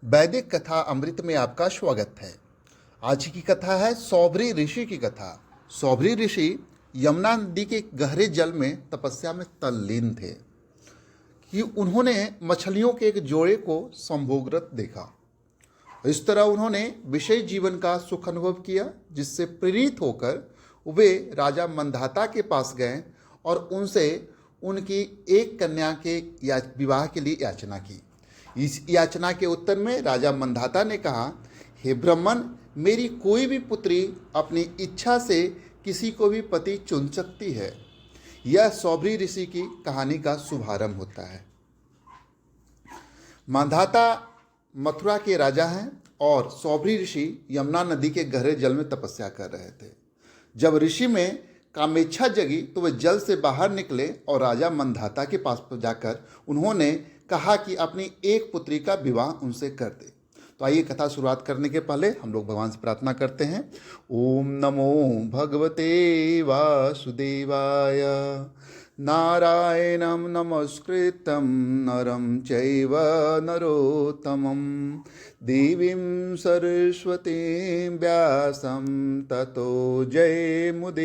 वैदिक कथा अमृत में आपका स्वागत है। आज की कथा है सौभरी ऋषि की कथा। सौभरी ऋषि यमुना नदी के गहरे जल में तपस्या में तल्लीन थे कि उन्होंने मछलियों के एक जोड़े को संभोगरत देखा। इस तरह उन्होंने विषय जीवन का सुख अनुभव किया, जिससे प्रेरित होकर वे राजा मंधाता के पास गए और उनसे उनकी एक कन्या के विवाह के लिए याचना की। इस याचना के उत्तर में राजा मंधाता ने कहा, हे ब्राह्मण, मेरी कोई भी पुत्री अपनी इच्छा से किसी को भी पति चुन सकती है। यह सौभरी ऋषि की कहानी का शुभारंभ होता है। मंधाता मथुरा के राजा हैं और सौभरी ऋषि यमुना नदी के गहरे जल में तपस्या कर रहे थे। जब ऋषि में कामेच्छा जगी तो वे जल से बाहर निकले और राजा मंधाता के पास जाकर उन्होंने कहा कि अपनी एक पुत्री का विवाह उनसे कर दे। तो आइए कथा शुरुआत करने के पहले हम लोग भगवान से प्रार्थना करते हैं। ओम नमो भगवते वासुदेवाय। नारायणं नमस्कृतं नरं चैव नरोत्तमं देवीं सरस्वतीं व्यासं ततो जयमुदीरये।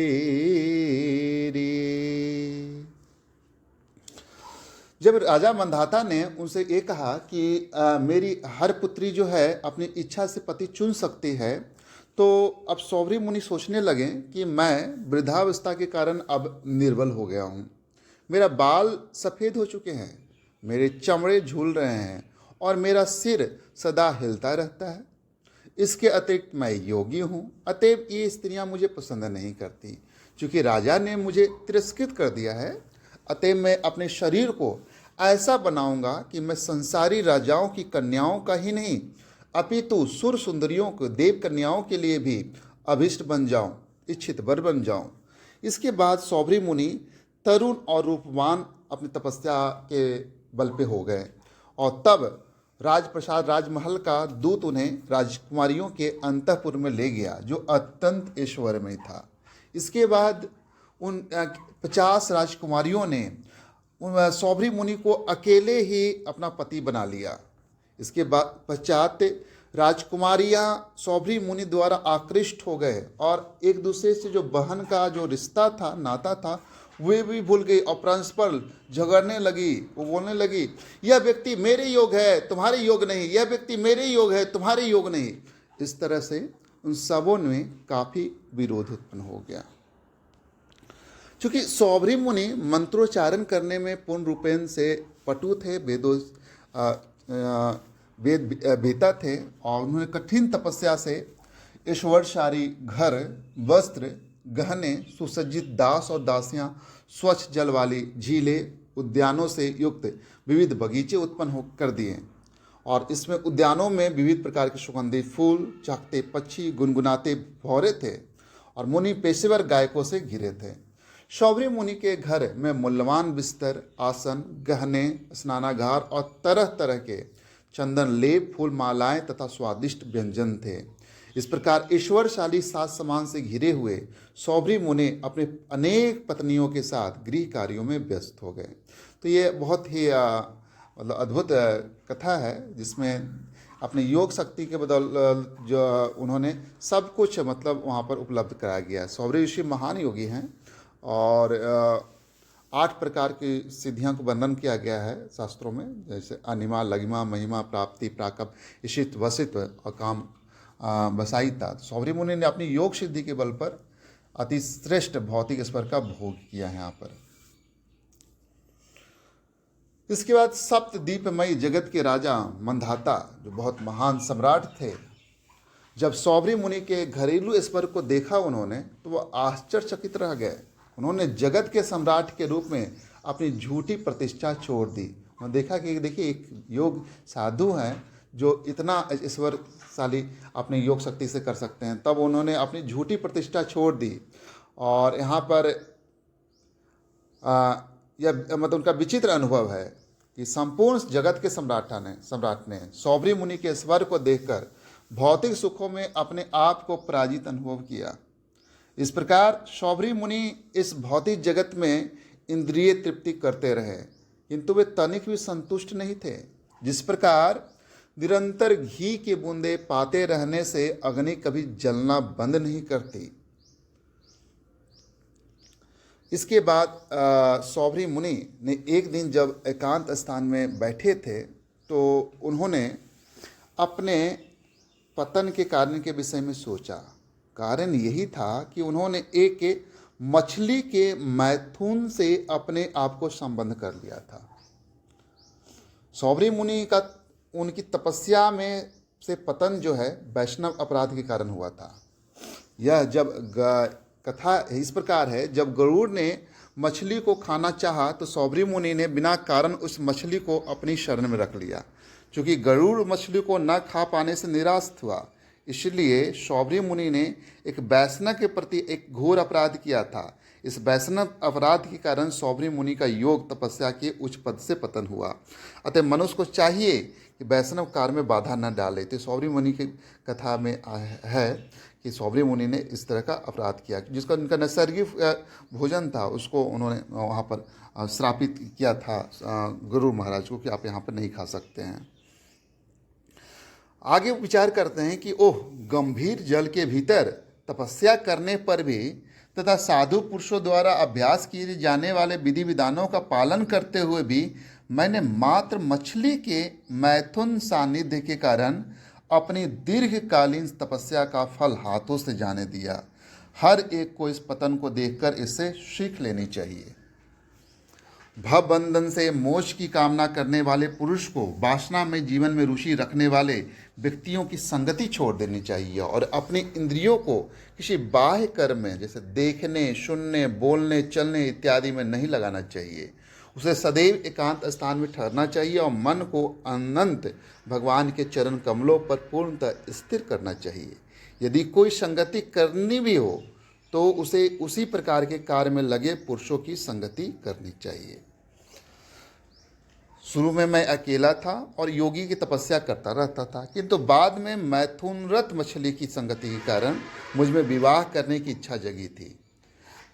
जब राजा मंधाता ने उनसे ये कहा कि मेरी हर पुत्री जो है अपनी इच्छा से पति चुन सकती है, तो अब सौभरी मुनि सोचने लगे कि मैं वृद्धावस्था के कारण अब निर्बल हो गया हूँ। मेरा बाल सफ़ेद हो चुके हैं, मेरे चमड़े झूल रहे हैं और मेरा सिर सदा हिलता रहता है। इसके अतिरिक्त मैं योगी हूँ, अतएव ये स्त्रियाँ मुझे पसंद नहीं करती। चूँकि राजा ने मुझे तिरस्कृत कर दिया है, अतएव मैं अपने शरीर को ऐसा बनाऊंगा कि मैं संसारी राजाओं की कन्याओं का ही नहीं अपितु सुर सुंदरियों को देव कन्याओं के लिए भी अभिष्ट बन जाऊं, इच्छित वर बन जाऊं। इसके बाद सौभरी मुनि तरुण और रूपवान अपनी तपस्या के बल पे हो गए और तब राजप्रसाद राजमहल का दूत उन्हें राजकुमारियों के अंतःपुर में ले गया, जो अत्यंत ऐश्वर्यमय था। इसके बाद उन 50 राजकुमारियों ने सौभरी मुनि को अकेले ही अपना पति बना लिया। इसके बाद पश्चात राजकुमारियां सौभरी मुनि द्वारा आकृष्ट हो गए और एक दूसरे से जो बहन का जो रिश्ता था, नाता था, वे भी भूल गई और परस्पर झगड़ने लगी। वो बोलने लगी, यह व्यक्ति मेरे योग है, तुम्हारे योग नहीं, यह व्यक्ति मेरे योग है, तुम्हारे योग नहीं। इस तरह से उन सबों में काफ़ी विरोध उत्पन्न हो गया। चूँकि सौभरी मुनि मंत्रोच्चारण करने में पूर्ण रूपेण से पटु थे, वेद वेता थे और उन्होंने कठिन तपस्या से ऐश्वर्यशाली घर, वस्त्र, गहने, सुसज्जित दास और दासियां, स्वच्छ जल वाली झीलें, उद्यानों से युक्त विविध बगीचे उत्पन्न कर दिए और इसमें उद्यानों में विविध प्रकार के सुगंधित फूल, चहकते पक्षी, गुनगुनाते भौरे थे और मुनि पेशेवर गायकों से घिरे थे। सौभरी मुनि के घर में मूल्यवान बिस्तर, आसन, गहने, स्नानागार और तरह तरह के चंदन लेप, फूल मालाएं तथा स्वादिष्ट व्यंजन थे। इस प्रकार ईश्वरशाली साज सामान से घिरे हुए सौभरी मुनि अपने अनेक पत्नियों के साथ गृह कार्यों में व्यस्त हो गए। तो ये बहुत ही मतलब अद्भुत कथा है, जिसमें अपने योग शक्ति के बदल जो उन्होंने सब कुछ मतलब वहाँ पर उपलब्ध कराया गया है। सौभरी ऋषि महान योगी हैं और 8 प्रकार की सिद्धियों को वर्णन किया गया है शास्त्रों में, जैसे अनिमा, लगिमा, महिमा, प्राप्ति, प्राकप, इशित, वसित्व और काम बसाईता। सौभरी मुनि ने अपनी योग सिद्धि के बल पर अति श्रेष्ठ भौतिक स्वर का भोग किया है यहाँ पर। इसके बाद सप्तद्वीपमयी जगत के राजा मंधाता, जो बहुत महान सम्राट थे, जब सौभरी मुनि के घरेलू स्वर को देखा उन्होंने, तो वह आश्चर्यचकित रह गए। उन्होंने जगत के सम्राट के रूप में अपनी झूठी प्रतिष्ठा छोड़ दी। उन्होंने देखा कि देखिए एक योग साधु हैं जो इतना ऐश्वर्यशाली अपनी योग शक्ति से कर सकते हैं। तब उन्होंने अपनी झूठी प्रतिष्ठा छोड़ दी और यहाँ पर यह मतलब उनका विचित्र अनुभव है कि संपूर्ण जगत के सम्राट ने सौभरी मुनि के स्वर को देखकर भौतिक सुखों में अपने आप को पराजित अनुभव किया। इस प्रकार सौभरी मुनि इस भौतिक जगत में इंद्रिय तृप्ति करते रहे, किंतु वे तनिक भी संतुष्ट नहीं थे। जिस प्रकार निरंतर घी की बूंदें पाते रहने से अग्नि कभी जलना बंद नहीं करती। इसके बाद सौभरी मुनि ने एक दिन जब एकांत स्थान में बैठे थे तो उन्होंने अपने पतन के कारण के विषय में सोचा। कारण यही था कि उन्होंने एक मछली के मैथुन से अपने आप को संबंध कर लिया था। सौभरी मुनि का उनकी तपस्या में से पतन जो है वैष्णव अपराध के कारण हुआ था। यह जब कथा इस प्रकार है, जब गरुड़ ने मछली को खाना चाहा तो सौभरी मुनि ने बिना कारण उस मछली को अपनी शरण में रख लिया। चूँकि गरुड़ मछली को न खा पाने से निराश हुआ, इसलिए सौभरी मुनि ने एक वैष्णव के प्रति एक घोर अपराध किया था। इस वैष्णव अपराध के कारण सौभरी मुनि का योग तपस्या के उच्च पद से पतन हुआ। अतः मनुष्य को चाहिए कि वैष्णव कार्य में बाधा न डाले। तो सौभरी मुनि की कथा में है कि सौभरी मुनि ने इस तरह का अपराध किया, जिसका उनका नैसर्गिक भोजन था उसको उन्होंने वहाँ पर श्रापित किया था गरुड़ महाराज को कि आप यहाँ पर नहीं खा सकते हैं। आगे विचार करते हैं कि ओह, गंभीर जल के भीतर तपस्या करने पर भी तथा साधु पुरुषों द्वारा अभ्यास किए जाने वाले विधि विधानों का पालन करते हुए भी मैंने मात्र मछली के मैथुन सानिध्य के कारण अपनी दीर्घकालीन तपस्या का फल हाथों से जाने दिया। हर एक को इस पतन को देखकर इससे सीख लेनी चाहिए। भवबंधन से मोक्ष की कामना करने वाले पुरुष को वासना में जीवन में रुचि रखने वाले व्यक्तियों की संगति छोड़ देनी चाहिए और अपनी इंद्रियों को किसी बाह्य कर्म में जैसे देखने, सुनने, बोलने, चलने इत्यादि में नहीं लगाना चाहिए। उसे सदैव एकांत स्थान में ठहरना चाहिए और मन को अनंत भगवान के चरण कमलों पर पूर्णतः स्थिर करना चाहिए। यदि कोई संगति करनी भी हो तो उसे उसी प्रकार के कार्य में लगे पुरुषों की संगति करनी चाहिए। शुरू में मैं अकेला था और योगी की तपस्या करता रहता था, किंतु बाद में मैथुनरत मछली की संगति के कारण मुझ में विवाह करने की इच्छा जगी थी।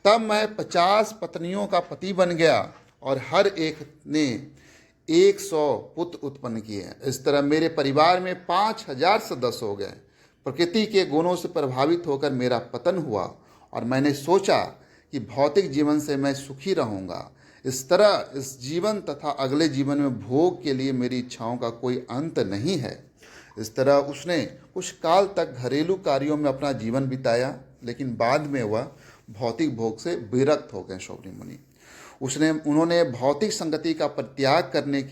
तब मैं 50 पत्नियों का पति बन गया और हर एक ने 100 पुत्र उत्पन्न किए। इस तरह मेरे परिवार में 5000 सदस्य हो गए। प्रकृति के गुणों से प्रभावित होकर मेरा पतन हुआ और मैंने सोचा कि भौतिक जीवन से मैं सुखी रहूँगा। इस तरह इस जीवन तथा अगले जीवन में भोग के लिए मेरी इच्छाओं का कोई अंत नहीं है। इस तरह उसने कुछ काल तक घरेलू कार्यों में अपना जीवन बिताया, लेकिन बाद में वह भौतिक भोग से विरक्त हो गए। सौभरी मुनि उन्होंने भौतिक संगति का परित्याग करने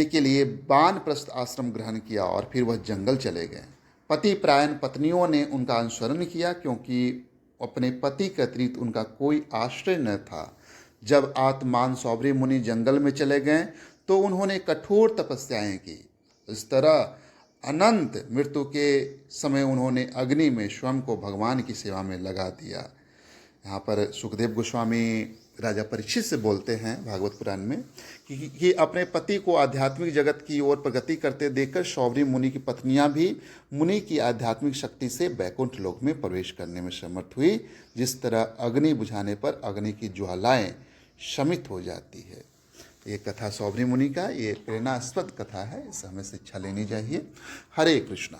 के लिए वानप्रस्थ आश्रम ग्रहण किया और फिर वह जंगल चले गए। पति प्रायण पत्नियों ने उनका अनुसरण किया, क्योंकि अपने पति के अतिरिक्त उनका कोई आश्रय न था। जब आत्मान सौभरी मुनि जंगल में चले गए तो उन्होंने कठोर तपस्याएं की। इस तरह अनंत मृत्यु के समय उन्होंने अग्नि में स्वयं को भगवान की सेवा में लगा दिया। यहाँ पर सुखदेव गोस्वामी राजा परीक्षित से बोलते हैं भागवत पुराण में कि अपने पति को आध्यात्मिक जगत की ओर प्रगति करते देखकर सौभरी मुनि की पत्नियां भी मुनि की आध्यात्मिक शक्ति से वैकुंठ लोक में प्रवेश करने में समर्थ हुई। जिस तरह अग्नि बुझाने पर अग्नि की ज्वालाएं शमित हो जाती है। ये कथा सौभरी मुनि का ये प्रेरणास्पद कथा है, इससे हमें शिक्षा लेनी चाहिए। हरे कृष्णा।